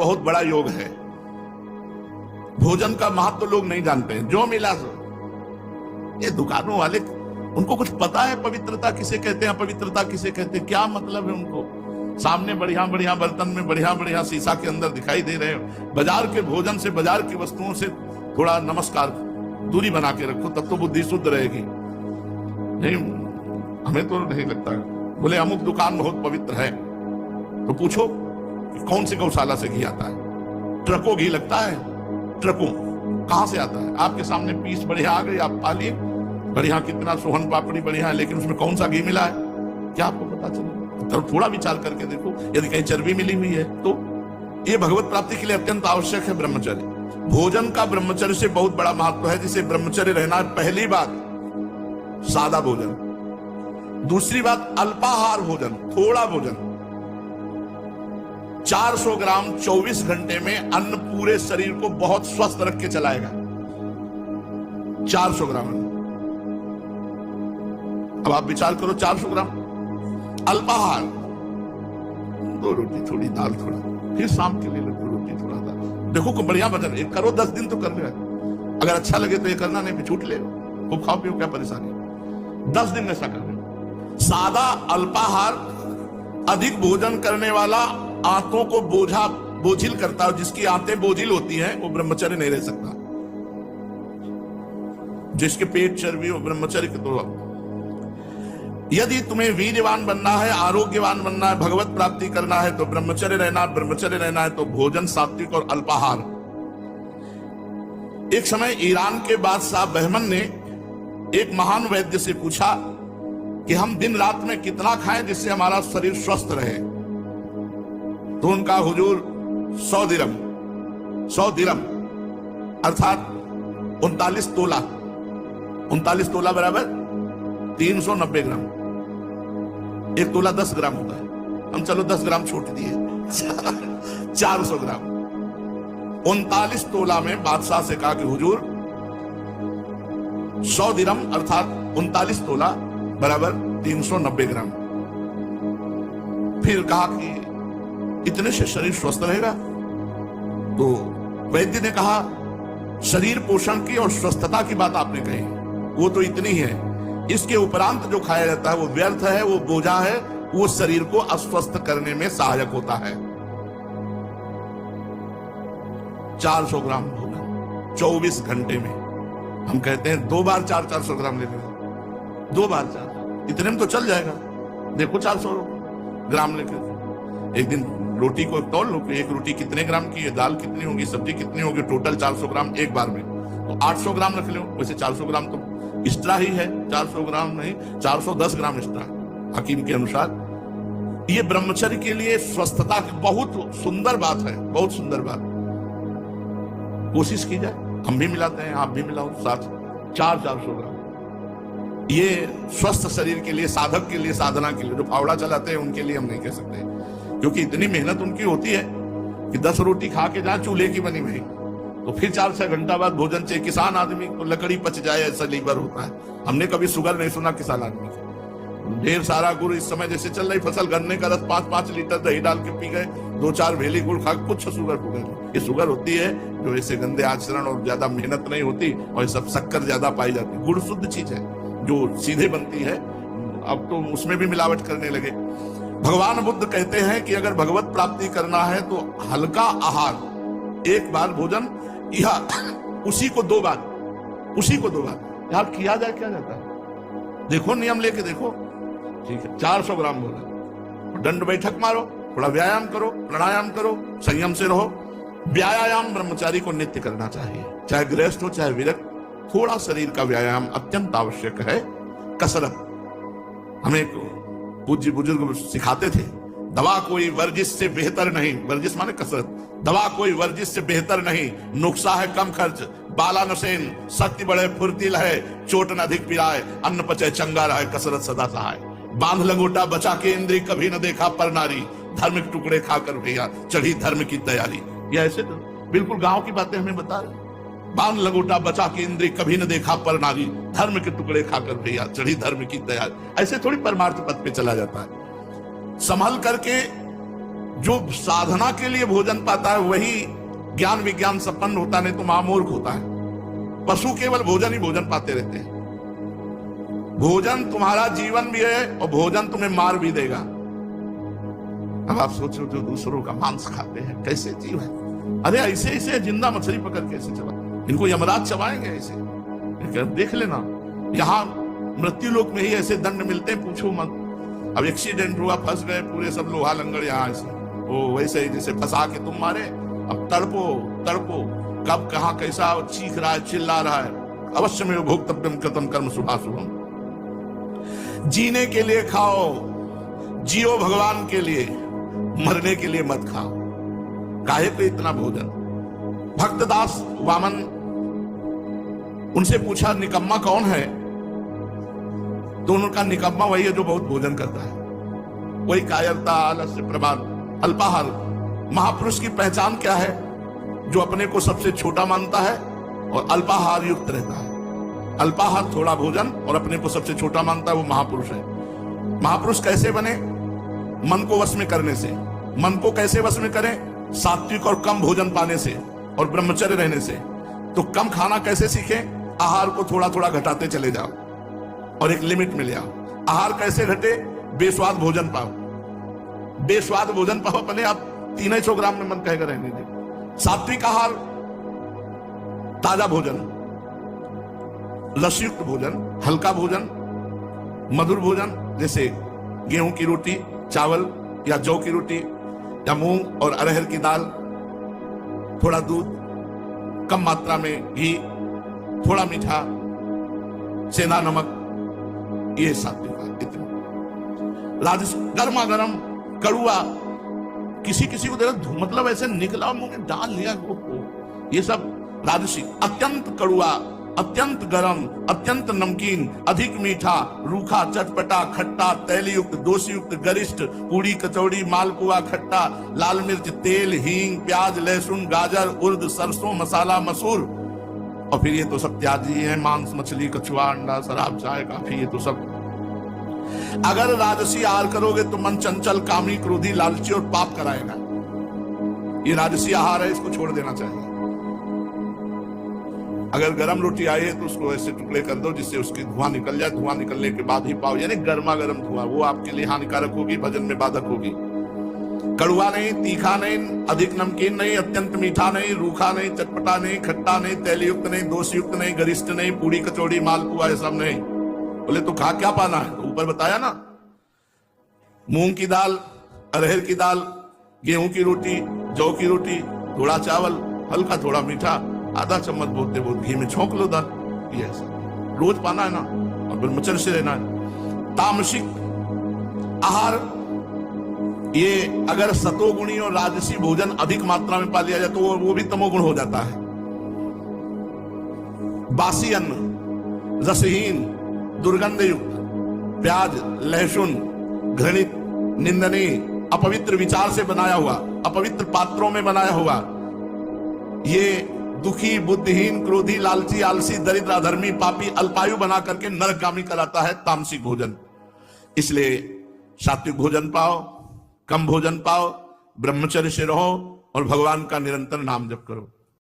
बहुत बड़ा योग है। भोजन का महत्व तो लोग नहीं जानते हैं, जो मिला सो। ये दुकानों वाले, उनको कुछ पता है पवित्रता किसे कहते हैं, अपवित्रता किसे कहते हैं, क्या मतलब है उनको? सामने बढ़िया बढ़िया बर्तन में बढ़िया बढ़िया शीशा के अंदर दिखाई दे रहे हो। बाजार के भोजन से, बाजार की वस्तुओं से थोड़ा नमस्कार, दूरी बना के रखो, तब तो बुद्धि शुद्ध रहेगी। नहीं, हमें तो नहीं लगता। बोले अमुक दुकान बहुत पवित्र है, तो पूछो कि कौन सी गौशाला से घी आता है? ट्रकों घी लगता है, ट्रकों कहां से आता है? आपके सामने पीस बढ़िया आ गई, आप पालिए बढ़िया, कितना सोहन पापड़ी बढ़िया है, लेकिन उसमें कौन सा घी मिला है क्या आपको पता चले? तो थोड़ा विचार करके देखो, यदि कहीं चर्बी मिली हुई है तो। ये भगवत प्राप्ति के लिए अत्यंत आवश्यक है ब्रह्मचर्य। भोजन का ब्रह्मचर्य से बहुत बड़ा महत्व है, जिसे ब्रह्मचर्य रहना है। पहली बात सादा भोजन, दूसरी बात अल्पाहार भोजन, थोड़ा भोजन। 400 ग्राम 24 घंटे में अन्न पूरे शरीर को बहुत स्वस्थ रख के चलाएगा। 400 ग्राम। अब आप विचार करो, 400 ग्राम अल्पाहार, 2 रोटी थोड़ी दाल थोड़ा, फिर शाम के लिए 2 रोटी थोड़ा दाल। देखो को बढ़िया वजन, एक करो 10 दिन तो कर ले। अगर अच्छा लगे तो ये करना, नहीं छूट ले, खूब खाओ पियो, क्या परेशानी? 10 दिन ऐसा कर ले। सादा अल्पाहार अधिक भोजन करने वाला आंतों को बोझिल करता है। जिसकी आंतें बोझिल होती हैं वो ब्रह्मचर्य नहीं रह सकता। जिसके पेट चर्बी हो, ब्रह्मचर्य के तो। यदि तुम्हें वीर्यवान बनना है, आरोग्यवान बनना है, भगवत प्राप्ति करना है, तो ब्रह्मचर्य रहना। ब्रह्मचर्य रहना है तो भोजन सात्विक और अल्पाहार। एक समय ईरान के बादशाह बहमन ने एक महान वैद्य से पूछा कि हम दिन रात में कितना खाएं जिससे हमारा शरीर स्वस्थ रहे। तो उनका हुजूर 100 दिरम अर्थात 39 तोला, 39 तोला बराबर 390 ग्राम। 1 तोला 10 ग्राम होता है, हम चलो 10 ग्राम छोड़ दिए, 400 ग्राम। 39 तोला में बादशाह से कहा कि हुजूर 100 दिरम अर्थात 39 तोला बराबर 390 ग्राम। फिर कहा कि इतने से शरीर स्वस्थ रहेगा? तो वैद्य ने कहा, शरीर पोषण की और स्वस्थता की बात आपने कही, वो तो इतनी है। इसके उपरांत जो खाया जाता है वो व्यर्थ है, वो बोझा है, वो शरीर को अस्वस्थ करने में सहायक होता है। 400 ग्राम भोजन 24 घंटे में। हम कहते हैं 2 बार 400 ग्राम ले लेंगे, 2 बार 4, इतने में तो चल जाएगा। देखो 400 ग्राम लेकर एक दिन रोटी को तौल लो, एक रोटी कितने ग्राम की है, दाल कितनी होगी, सब्जी कितनी होगी, टोटल 400 ग्राम एक बार में, तो 800 ग्राम रख लो। वैसे 400 ग्राम तो एक्स्ट्रा ही है, 400 ग्राम नहीं, 410 ग्राम एक्स्ट्रा हकीम के अनुसार। ये ब्रह्मचर्य के लिए स्वस्थता की बहुत सुंदर बात है, बहुत सुंदर बात। कोशिश की जाए, हम भी मिलाते हैं, आप भी मिलाओ साथ, 400 ग्राम। ये स्वस्थ शरीर के लिए, साधक के लिए, साधना के लिए, जो फावड़ा चलाते हैं उनके लिए हम नहीं कह सकते, क्योंकि इतनी मेहनत उनकी होती है कि 10 रोटी खा के जहां चूल्हे की बनी हुई, तो फिर 4-6 घंटा बाद भोजन चाहिए। किसान आदमी को लकड़ी पच जाए ऐसा लीवर होता है। हमने कभी शुगर नहीं सुना किसान आदमी को। ढेर सारा गुड़, इस समय जैसे चल रही फसल, गन्ने का रस 5-5 लीटर दही डाल के पी गए, 2-4 भेली गुड़ खा, कुछ शुगर हो गई। ये शुगर होती है जो ऐसे गंदे आचरण और ज्यादा मेहनत नहीं होती, और सब शक्कर ज्यादा पाई जाती है। गुड़ शुद्ध चीज है जो सीधे बनती है, अब तो उसमें भी मिलावट करने लगे। भगवान बुद्ध कहते हैं कि अगर भगवत प्राप्ति करना है तो हल्का आहार, 1 बार भोजन, यह उसी को 2 बार, उसी को 2 बार यार किया जाए, क्या जाता है? देखो नियम लेके देखो, ठीक है। 400 ग्राम भोजन, दंड बैठक मारो, थोड़ा व्यायाम करो, प्राणायाम करो, संयम से रहो। व्यायाम ब्रह्मचारी को नित्य करना चाहिए, चाहे गृहस्थ हो चाहे विरक्त। थोड़ा शरीर का व्यायाम अत्यंत आवश्यक है। कसरत हमें पूज्य बुजुर्ग सिखाते थे, दवा कोई वर्जिश से बेहतर नहीं, वर्जिश माने कसरत, दवा कोई वर्जिश से बेहतर नहीं, नुस्खा है कम खर्च, बाला नसेन, शक्ति बढ़े फुर्ती लहे, चोट न अधिक पिराए, अन्न पचे चंगा रहे, कसरत सदा सहाय। बांध लंगोटा बचा के इंद्री, कभी न देखा पर नारी, धर्म के टुकड़े खाकर भैया चढ़ी धर्म की तैयारी। ये ऐसे तो बिल्कुल गांव की बातें हमें बता रहे। बांध लंगोटा बचा के इंद्री, कभी न देखा पर नारी, धर्म के टुकड़े खाकर भैया चढ़ी धर्म की तैयारी। ऐसे थोड़ी परमार्थ पथ पे चला जाता है। संभल करके जो साधना के लिए भोजन पाता है वही ज्ञान विज्ञान संपन्न होता, नहीं तो महामूर्ख होता है। पशु केवल भोजन ही भोजन पाते रहते हैं। भोजन तुम्हारा जीवन भी है और भोजन तुम्हें मार भी देगा। अब आप सोचो, जो दूसरों का मांस खाते हैं कैसे जीव है। अरे ऐसे ऐसे जिंदा मछली पकड़ कैसे चला, इनको यमराज चबाएंगे ऐसे। देख लेना, यहाँ मृत्यु लोक में ही ऐसे दंड मिलते हैं, पूछो मत। अब एक्सीडेंट हुआ, फंस गए पूरे सब लोहा लंगड़ यहाँ ऐसे, वो वैसे ही जैसे फंसा के तुम मारे। अब तड़पो तड़पो, कब कहाँ कैसा चीख रहा है, चिल्ला रहा है। अवश्य में भोक्तव्यम कृतं कर्म शुभाशुभम। जीने के लिए खाओ, जियो भगवान के लिए, मरने के लिए मत खाओ। काहे पे इतना भोजन। भक्तदास वामन, उनसे पूछा निकम्मा कौन है, तो उनका निकम्मा वही है जो बहुत भोजन करता है। वही कायरता, आलस्य, प्रमाद, अल्पाहार। महापुरुष की पहचान क्या है? जो अपने को सबसे छोटा मानता है और अल्पाहार युक्त रहता है। अल्पाहार थोड़ा भोजन और अपने को सबसे छोटा मानता है, वो महापुरुष है। महापुरुष कैसे बने? मन को वश में करने से। मन को कैसे वश में करें? सात्विक और कम भोजन पाने से और ब्रह्मचर्य रहने से। तो कम खाना कैसे सीखें? आहार को थोड़ा थोड़ा घटाते चले जाओ और एक लिमिट में ले आओ। आहार कैसे घटे? बेस्वाद भोजन पाओ। बेस्वाद भोजन पाओ, अपने आप 300 ग्राम में मन कहेगा रहने दे। सात्विक आहार, ताजा भोजन, लस्युक्त भोजन, हल्का भोजन, मधुर भोजन, जैसे गेहूं की रोटी, चावल या जौ की रोटी या मूंग और अरहर की दाल, थोड़ा दूध, कम मात्रा में घी, थोड़ा मीठा, सेंधा नमक, ये सात्विक। इतना राजस गर्मा गर्म कड़ुआ, किसी किसी को देखा मतलब ऐसे निकला मुंह में डाल लिया, ये सब राजसी। अत्यंत कड़ुआ, अत्यंत गरम, अत्यंत नमकीन, अधिक मीठा, रूखा, चटपटा, खट्टा, तैलयुक्त, दोषयुक्त, गरिष्ठ, पूड़ी, कचौड़ी, मालपुआ, खट्टा, लाल मिर्च, तेल, हींग, प्याज, लहसुन, गाजर, उर्द, सरसों, मसाला, मसूर। और फिर ये तो सब त्याजी है, मांस, मछली, कछुआ, अंडा, शराब, चाय, काफी, ये तो सब। अगर राजसी आहार करोगे तो मन चंचल, कामी, क्रोधी, लालची और पाप कराएगा। ये राजसी आहार है, इसको छोड़ देना चाहिए। अगर गरम रोटी आई है तो उसको ऐसे टुकड़े कर दो जिससे उसकी धुआं निकल जाए। धुआं निकलने के बाद ही पाओ, यानी गर्मा गर्म धुआं, वो आपके लिए हानिकारक होगी, भजन में बाधक होगी। कड़वा नहीं, तीखा नहीं, अधिक नमकीन नहीं, अत्यंत मीठा नहीं, रूखा नहीं, चटपटा नहीं, खट्टा नहीं, तैलयुक्त नहीं, दोषयुक्त नहीं, गरिष्ठ नहीं, पूड़ी, कचौड़ी, मालपुआ, ये सब नहीं। बोले तो खा क्या पाना है? तो ऊपर बताया ना, मूंग की दाल, अरहर की दाल, गेहूं की रोटी, जौ की रोटी, थोड़ा चावल, हल्का थोड़ा मीठा, आधा चम्मच बोलते बोलते घी में छोंक लो दाल। ये ऐसा रोज पाना है ना, और ब्रह्मचर्य से रहना है। तामसिक आहार, ये अगर सतोगुणी और राजसी भोजन अधिक मात्रा में पा लिया जाए तो वो भी तमोगुण हो जाता है। बासी अन्न, रसहीन, दुर्गंध युक्त, प्याज, लहसुन, घृणित, निंदनीय, अपवित्र विचार से बनाया हुआ, अपवित्र पात्रों में बनाया हुआ, ये दुखी, बुद्धिहीन, क्रोधी, लालची, आलसी, दरिद्र, अधर्मी, पापी, अल्पायु बना करके नरकगामी कराता है तामसिक भोजन। इसलिए सात्विक भोजन पाओ, कम भोजन पाओ, ब्रह्मचर्य से रहो और भगवान का निरंतर नाम जप करो।